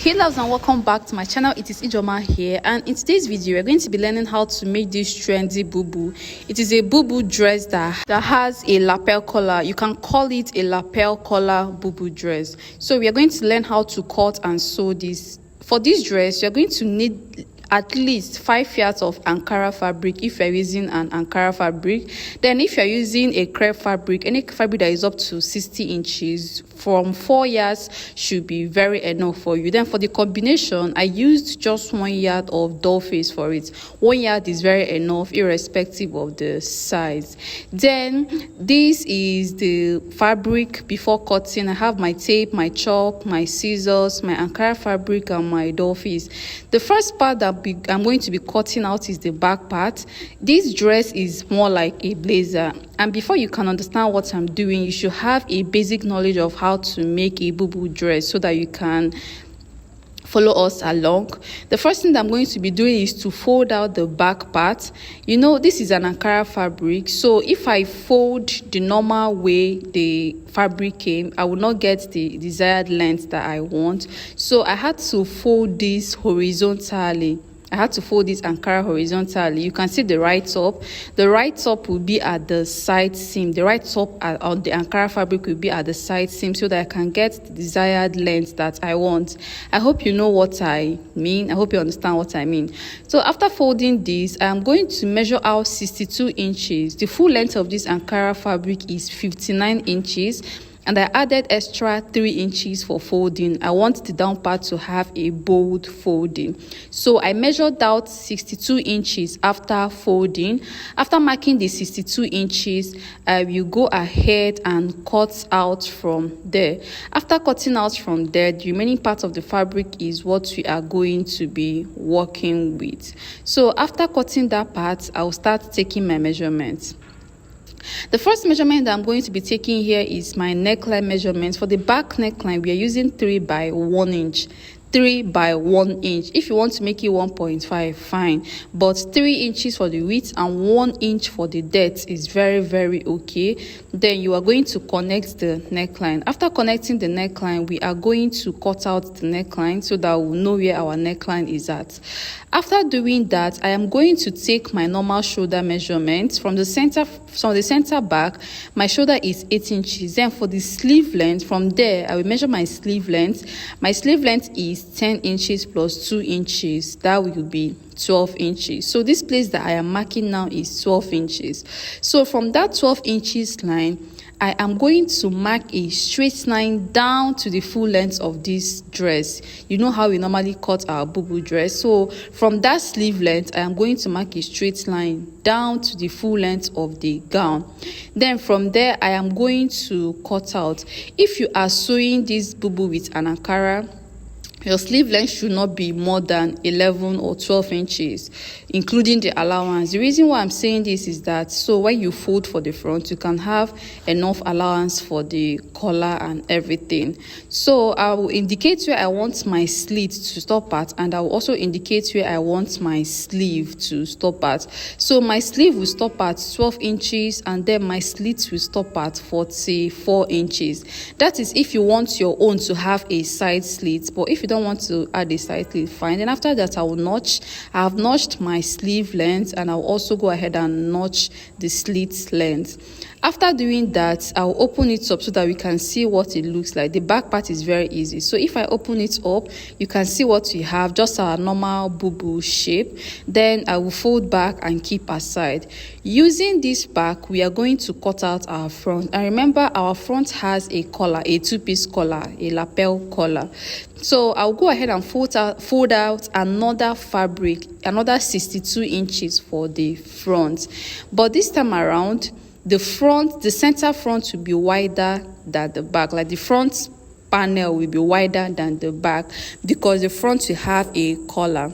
Hey loves, and welcome back to my channel. It is Ijoma here, and in today's video we're going to be learning how to make this trendy bubu. It is a bubu dress that has a lapel collar. You can call it a lapel collar bubu dress. So we are going to learn how to cut and sew this. For this dress you're going to need at least 5 yards of Ankara fabric if you're using an Ankara fabric. Then if you're using a crepe fabric, any fabric that is up to 60 inches, from 4 yards should be very enough for you. Then for the combination, I used just 1 yard of doll face for it. 1 yard is very enough irrespective of the size. Then this is the fabric before cutting. I have my tape, my chalk, my scissors, my Ankara fabric, and my doll face. The first part that I'm going to be cutting out is the back part. This dress is more like a blazer, and before you can understand what I'm doing, you should have a basic knowledge of how to make a bubu dress so that you can follow us along. The first thing that I'm going to be doing is to fold out the back part. You know, this is an Ankara fabric, so if I fold the normal way the fabric came, I will not get the desired length that I want. So I had to fold this horizontally. I had to fold this Ankara horizontally. You can see the right top. The right top will be at the side seam. The right top on the Ankara fabric will be at the side seam so that I can get the desired length that I want. I hope you know what I mean. I hope you understand what I mean. So after folding this, I am going to measure out 62 inches. The full length of this Ankara fabric is 59 inches. And I added extra 3 inches for folding. I want the down part to have a bold folding. So I measured out 62 inches after folding. After marking the 62 inches, I will go ahead and cut out from there. After cutting out from there, the remaining part of the fabric is what we are going to be working with. So after cutting that part, I will start taking my measurements. The first measurement that I'm going to be taking here is my neckline measurement. For the back neckline, we are using 3 by 1 inch. 3 by 1 inch. If you want to make it 1.5, fine, but 3 inches for the width and 1 inch for the depth is very okay. Then you are going to connect the neckline. After connecting the neckline, we are going to cut out the neckline so that we'll know where our neckline is at. After doing that, I am going to take my normal shoulder measurement from the center back. My shoulder is 8 inches. Then for the sleeve length, from there I will measure my sleeve length. My sleeve length is 10 inches plus 2 inches. That will be 12 inches. So this place that I am marking now is 12 inches. So from that 12 inches line, I am going to mark a straight line down to the full length of this dress. You know how we normally cut our bubu dress. So from that sleeve length, I am going to mark a straight line down to the full length of the gown. Then from there, I am going to cut out. If you are sewing this bubu with an Ankara, your sleeve length should not be more than 11 or 12 inches, including the allowance. The reason why I'm saying this is that so when you fold for the front, you can have enough allowance for the collar and everything. So I will indicate where I want my slit to stop at, and I will also indicate where I want my sleeve to stop at. So my sleeve will stop at 12 inches, and then my slit will stop at 44 inches. That is if you want your own to have a side slit, but if you don't want to add a side slit, fine. Then after that, I will notch. I have notched my sleeve length, and I'll also go ahead and notch the slit length. After doing that, I'll open it up so that we can see what it looks like. The back part is very easy. So if I open it up, you can see what we have, just our normal bubu shape. Then I will fold back and keep aside. Using this back, we are going to cut out our front. And remember, our front has a collar, a 2-piece collar, a lapel collar. So I'll go ahead and fold out another fabric, another 62 inches for the front. But this time around, the center front will be wider than the back. Like the front panel will be wider than the back because the front will have a collar.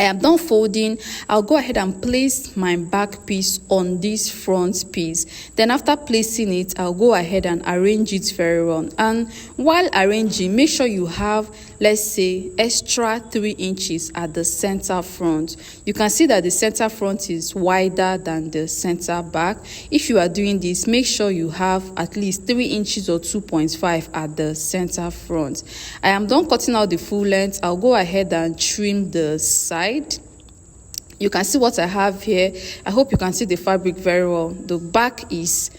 I am done folding. I'll go ahead and place my back piece on this front piece. Then after placing it, I'll go ahead and arrange it very well. And while arranging, make sure you have, let's say, extra 3 inches at the center front. You can see that the center front is wider than the center back. If you are doing this, make sure you have at least 3 inches or 2.5 at the center front. I am done cutting out the full length. I'll go ahead and trim the side. You can see what I have here. I hope you can see the fabric very well. The back is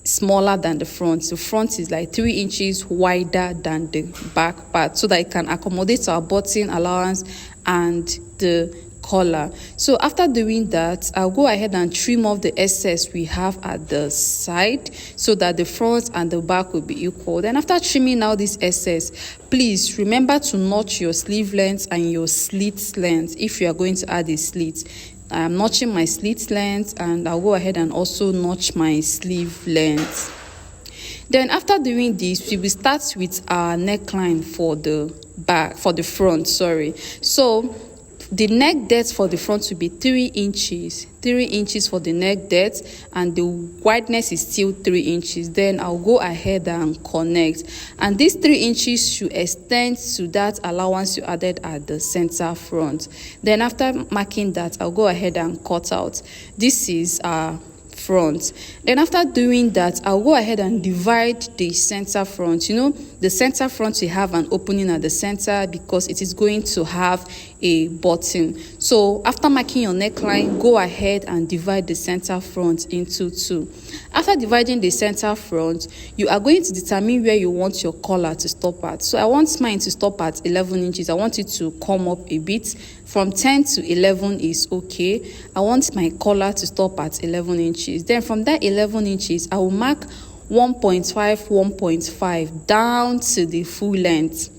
smaller than the front. The front is like 3 inches wider than the back part, so that it can accommodate our button allowance and the collar. So after doing that, I'll go ahead and trim off the excess we have at the side so that the front and the back will be equal. Then after trimming out this excess, please remember to notch your sleeve length and your slit length if you are going to add a slit. I am notching my slit length, and I'll go ahead and also notch my sleeve length. Then after doing this, we will start with our neckline for the front. So the neck depth for the front will be 3 inches. 3 inches for the neck depth, and the wideness is still 3 inches. Then I'll go ahead and connect, and these 3 inches should extend to that allowance you added at the center front. Then after marking that, I'll go ahead and cut out. This is our front. Then after doing that, I'll go ahead and divide the center front. You know, the center front will have an opening at the center because it is going to have a button. So after marking your neckline, go ahead and divide the center front into 2. After dividing the center front, you are going to determine where you want your collar to stop at. So I want mine to stop at 11 inches. I want it to come up a bit. From 10 to 11 is okay. I want my collar to stop at 11 inches. Then from that 11 inches, I will mark 1.5 down to the full length.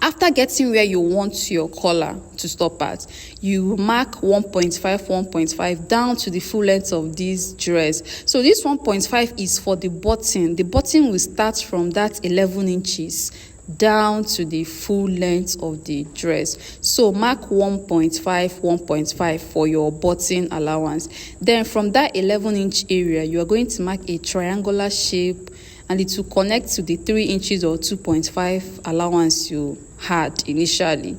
After getting where you want your collar to stop at, you mark 1.5 down to the full length of this dress. So this 1.5 is for the button. The button will start from that 11 inches down to the full length of the dress. So mark 1.5 for your button allowance. Then from that 11-inch area, you are going to mark a triangular shape, and it will connect to the 3 inches or 2.5 allowance you had initially.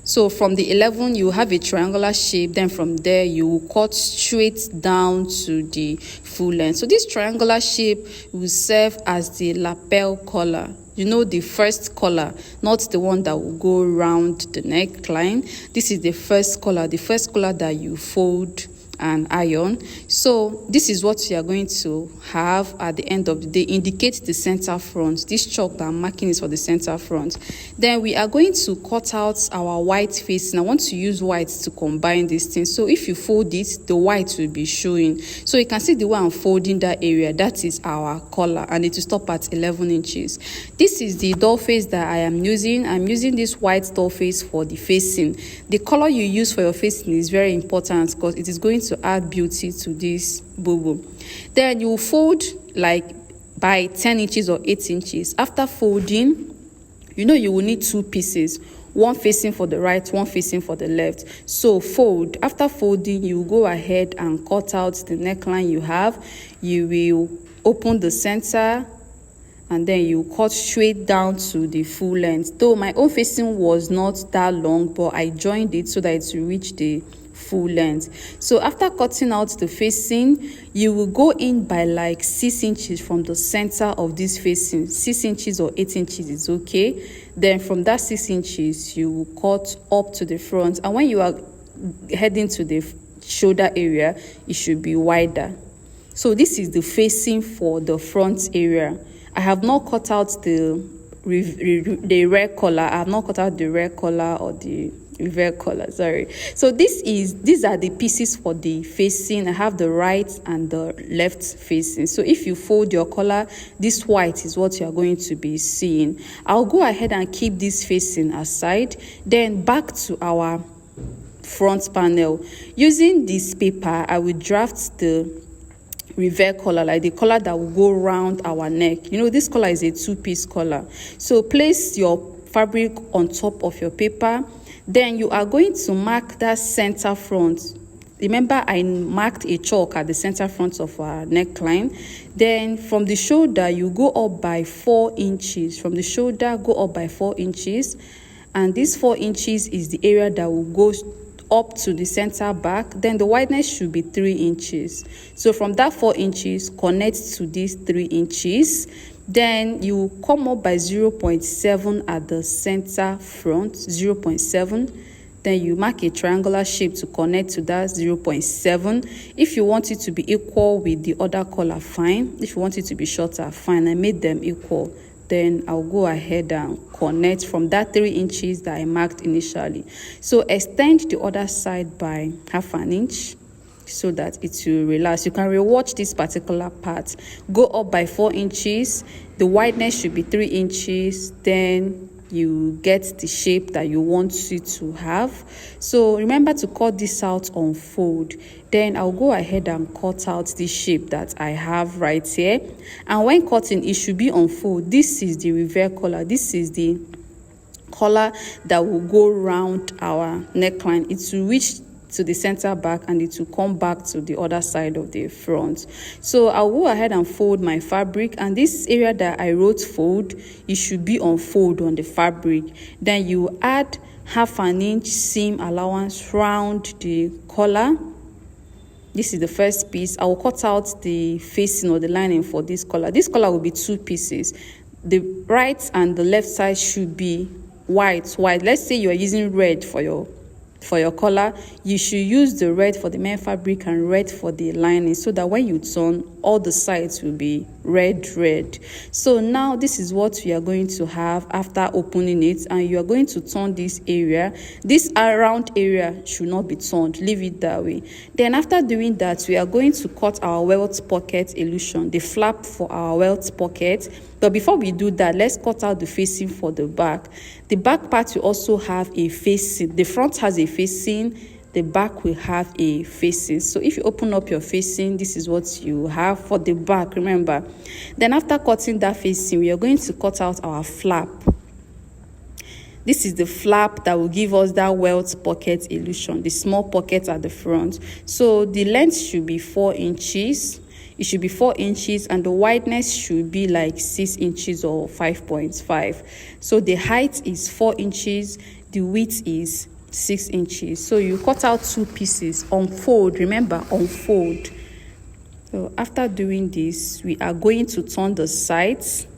So from the 11, you have a triangular shape. Then from there, you will cut straight down to the full length. So this triangular shape will serve as the lapel collar. You know, the first collar, not the one that will go around the neckline. This is the first collar that you fold and iron. So this is what you are going to have at the end of the day. Indicate the center front. This chalk that I'm marking is for the center front. Then we are going to cut out our white facing. I want to use white to combine these things. So if you fold it, the white will be showing. So you can see the way I'm folding that area. That is our collar, and it will stop at 11 inches. This is the doll face that I am using. I'm using this white doll face for the facing. The color you use for your facing is very important because it is going to add beauty to this bubu. Then you fold like by 10 inches or 8 inches. After folding, you know you will need 2 pieces, one facing for the right, one facing for the left. So fold. After folding, you will go ahead and cut out the neckline you have. You will open the center, and then you cut straight down to the full length. Though my own facing was not that long, but I joined it so that it will reach the full length. So after cutting out the facing, you will go in by like 6 inches from the center of this facing. 6 inches or 8 inches is okay. Then from that 6 inches, you will cut up to the front, and when you are heading to the shoulder area, it should be wider. So this is the facing for the front area. I have not cut out the rear collar. I have not cut out the rear collar or the rear collar, sorry. So these are the pieces for the facing. I have the right and the left facing. So if you fold your collar, this white is what you are going to be seeing. I'll go ahead and keep this facing aside. Then back to our front panel. Using this paper, I will draft the reverse collar, like the collar that will go around our neck. You know, this collar is a 2-piece collar. So place your fabric on top of your paper, Then you are going to mark that center front. Remember, I marked a chalk at the center front of our neckline. Then from the shoulder, you go up by 4 inches. From the shoulder, go up by 4 inches. And this 4 inches is the area that will go up to the center back. Then the wideness should be 3 inches. So from that 4 inches, connect to these 3 inches. Then you come up by 0.7 at the center front, 0.7. Then you mark a triangular shape to connect to that 0.7. If you want it to be equal with the other color, fine. If you want it to be shorter, fine. I made them equal. Then I'll go ahead and connect from that 3 inches that I marked initially. So extend the other side by half an inch so that it will relax. You can rewatch this particular part. Go up by 4 inches. The wideness should be 3 inches. Then you get the shape that you want it to have. So remember to cut this out on fold. Then I'll go ahead and cut out this shape that I have right here. And when cutting, it should be on fold. This is the reverse collar. This is the collar that will go round our neckline. It will reach to the center back and it will come back to the other side of the front. So I'll go ahead and fold my fabric, and this area that I wrote fold, it should be on fold on the fabric. Then you add half an inch seam allowance round the collar. This is the first piece. I will cut out the facing or the lining for this collar. This collar will be 2 pieces. The right and the left side should be white. Let's say you are using red for your collar, you should use the red for the main fabric and red for the lining, so that when you turn, all the sides will be red. So now this is what we are going to have after opening it, and you are going to turn this area. This round area should not be turned, leave it that way. Then after doing that, we are going to cut our welt pocket illusion, the flap for our welt pocket. But before we do that, let's cut out the facing for the back. The back part will also have a facing. The front has a facing, the back will have a facing. So if you open up your facing, this is what you have for the back, remember. Then after cutting that facing, we are going to cut out our flap. This is the flap that will give us that welt pocket illusion, the small pocket at the front. So the length should be 4 inches. It should be 4 inches, and the wideness should be like 6 inches or 5.5. So the height is 4 inches, the width is 6 inches. So you cut out 2 pieces on fold, remember, on fold. So after doing this, we are going to turn the sides.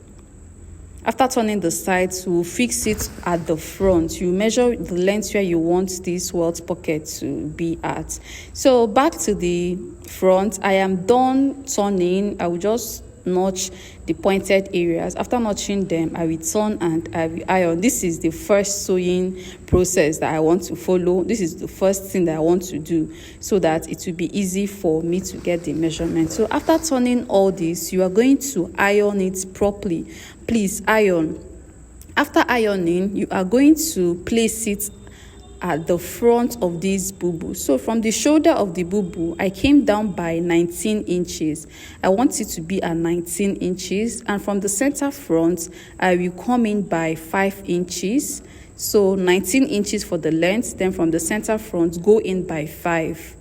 After turning the sides, we'll fix it at the front. You measure the length where you want this welt pocket to be at. So back to the front, I am done turning. I will just notch the pointed areas. After notching them, I will turn and I will iron. This is the first sewing process that I want to follow. This is the first thing that I want to do, so that it will be easy for me to get the measurement. So after turning all this, you are going to iron it properly. Please iron. After ironing, you are going to place it at the front of this bubu. So from the shoulder of the bubu, I came down by 19 inches. I want it to be at 19 inches. And from the center front, I will come in by 5 inches. So 19 inches for the length. Then from the center front, go in by 5.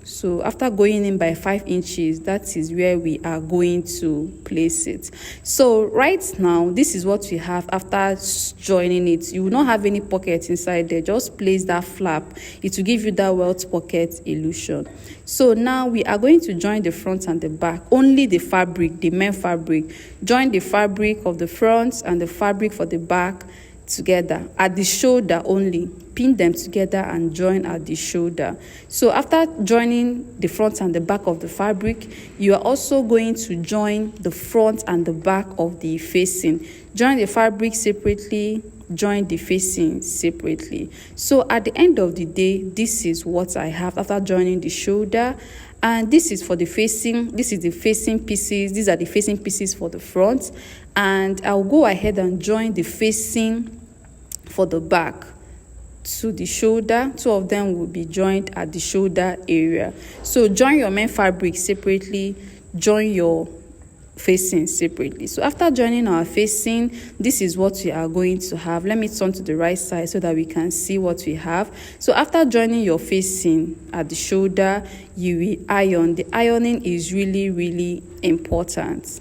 So after going in by 5 inches, that is where we are going to place it. So right now, this is what we have after joining it. You will not have any pockets inside there. Just place that flap. It will give you that welt pocket illusion. So now we are going to join the front and the back. Only the fabric, the main fabric. Join the fabric of the front and the fabric for the back together at the shoulder only. Pin them together and join at the shoulder. So after joining the front and the back of the fabric, you are also going to join the front and the back of the facing. Join the fabric separately, join the facing separately. So at the end of the day, this is what I have after joining the shoulder. And this is for the facing. This is the facing pieces. These are the facing pieces for the front. And I'll go ahead and join the facing for the back to the shoulder. 2 of them will be joined at the shoulder area. So join your main fabric separately, join your facing separately. So after joining our facing, this is what we are going to have. Let me turn to the right side so that we can see what we have. So after joining your facing at the shoulder, you will iron. The ironing is really important.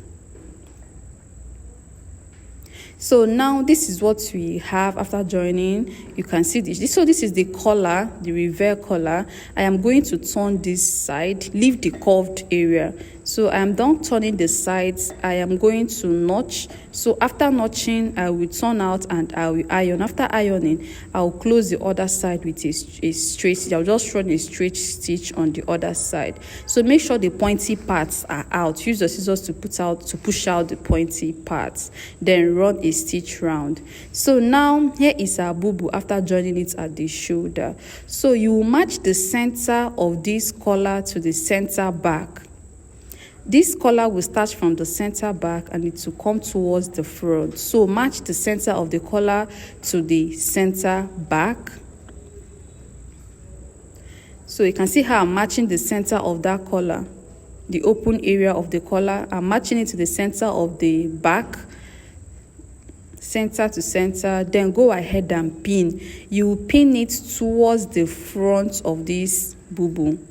So now this is what we have after joining. You can see this. So this is the collar, the reverse collar. I am going to turn this side, leave the curved area. So I am done turning the sides. I am going to notch. So after notching, I will turn out and I will iron. After ironing, I will close the other side with a straight stitch. I'll just run a straight stitch on the other side. So make sure the pointy parts are out. Use the scissors to push out the pointy parts. Then run a stitch round. So now here is our bubu after joining it at the shoulder. So you will match the center of this collar to the center back. This collar will start from the center back and it will come towards the front. So match the center of the collar to the center back. So you can see how I'm matching the center of that collar, the open area of the collar. I'm matching it to the center of the back, center to center. Then go ahead and pin. You pin it towards the front of this bubu.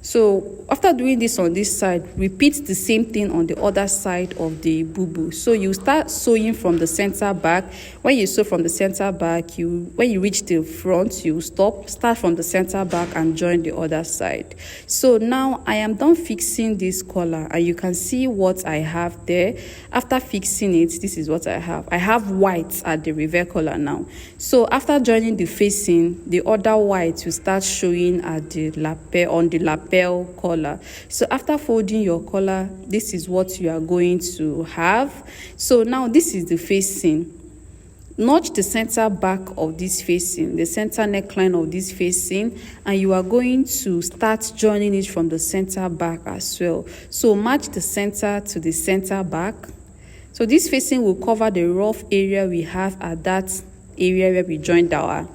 So after doing this on this side, repeat the same thing on the other side of the bubu. So you start sewing from the center back. When you sew from the center back, when you reach the front, you stop, start from the center back and join the other side. So now I am done fixing this collar and you can see what I have there. After fixing it, this is what I have. I have white at the reverse collar now. So after joining the facing, the other white will start showing at the lapel, on the lapel collar. So after folding your collar, this is what you are going to have. So now this is the facing. Notch the center back of this facing, the center neckline of this facing, and you are going to start joining it from the center back as well. So match the center to the center back. So this facing will cover the rough area we have at that area where we joined our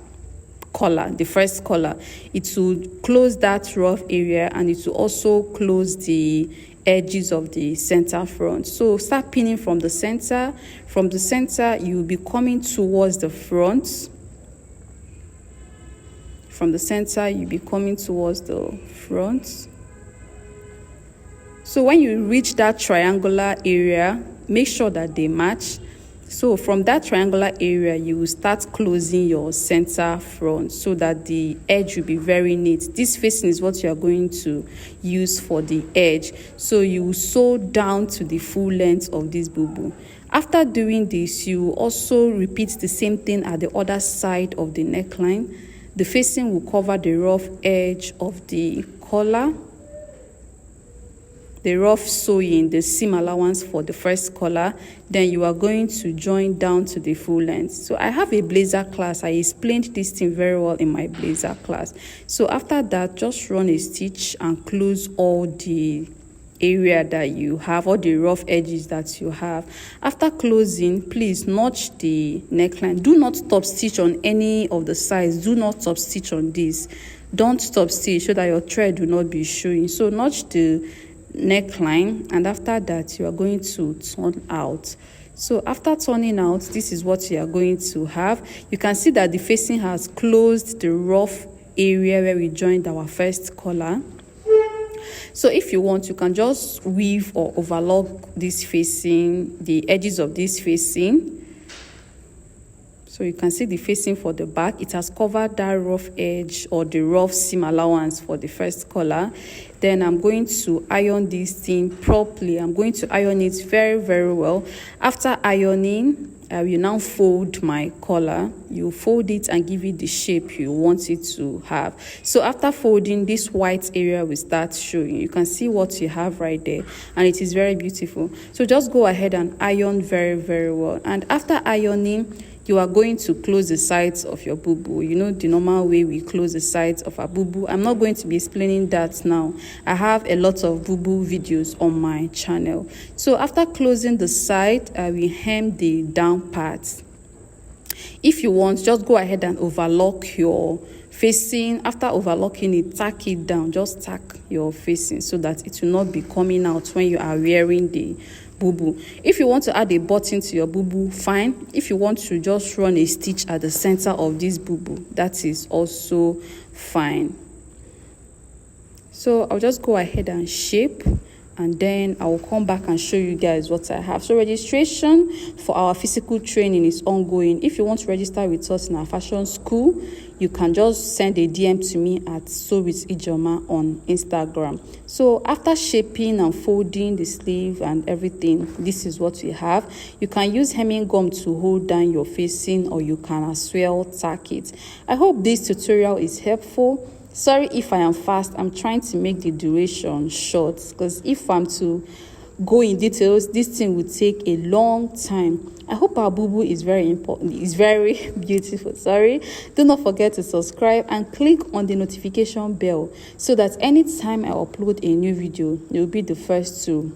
collar, the first collar. It will close that rough area and it will also close the edges of the center front. So start pinning from the center. From the center, you will be coming towards the front. From the center, you'll be coming towards the front. So when you reach that triangular area, make sure that they match. So from that triangular area, you will start closing your center front so that the edge will be very neat. This facing is what you are going to use for the edge. So you will sew down to the full length of this bubu. After doing this, you will also repeat the same thing at the other side of the neckline. The facing will cover the rough edge of the collar, the rough sewing, the seam allowance for the first collar. Then you are going to join down to the full length. So I have a blazer class. I explained this thing very well in my blazer class. So after that, just run a stitch and close all the area that you have, all the rough edges that you have. After closing, please notch the neckline. Do not top stitch on any of the sides. Do not top stitch on this. Don't top stitch so that your thread will not be showing. So notch the neckline, and after that you are going to turn out. So after turning out, this is what you are going to have. You can see that the facing has closed the rough area where we joined our first collar. So if you want, you can just weave or overlock this facing, the edges of this facing. So you can see the facing for the back. It has covered that rough edge or the rough seam allowance for the first collar. Then I'm going to iron this thing properly. I'm going to iron it very well. After ironing, I will now fold my collar. You fold it and give it the shape you want it to have. So after folding, this white area will start showing. You can see what you have right there, and it is very beautiful. So just go ahead and iron very well. And after ironing, you are going to close the sides of your bubu. You know the normal way we close the sides of a bubu. I'm not going to be explaining that now. I have a lot of bubu videos on my channel. So after closing the side, I will hem the down part. If you want, just go ahead and overlock your facing. After overlocking it, tack it down. Just tack your facing so that it will not be coming out when you are wearing the bubu. If you want to add a button to your bubu, fine. If you want to just run a stitch at the center of this bubu, that is also fine. So I'll just go ahead and shape, and then I will come back and show you guys what I have. So registration for our physical training is ongoing. If you want to register with us in our fashion school, you can just send a DM to me at Sew with Ijoma on Instagram. So after shaping and folding the sleeve and everything, this is what we have. You can use hemming gum to hold down your facing, or you can as well tack it. I hope this tutorial is helpful. Sorry if I am fast. I'm trying to make the duration short, because if I'm to go in details, this thing would take a long time. I hope our bubu is very important. It's very beautiful. Sorry. Do not forget to subscribe and click on the notification bell so that anytime I upload a new video, you'll be the first to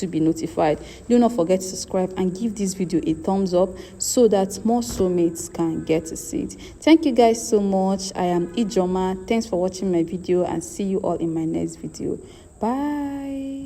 be notified. Do not forget to subscribe and give this video a thumbs up so that more soulmates can get to see it. Thank you guys so much. I am Ijoma. Thanks for watching my video, and see you all in my next video. Bye.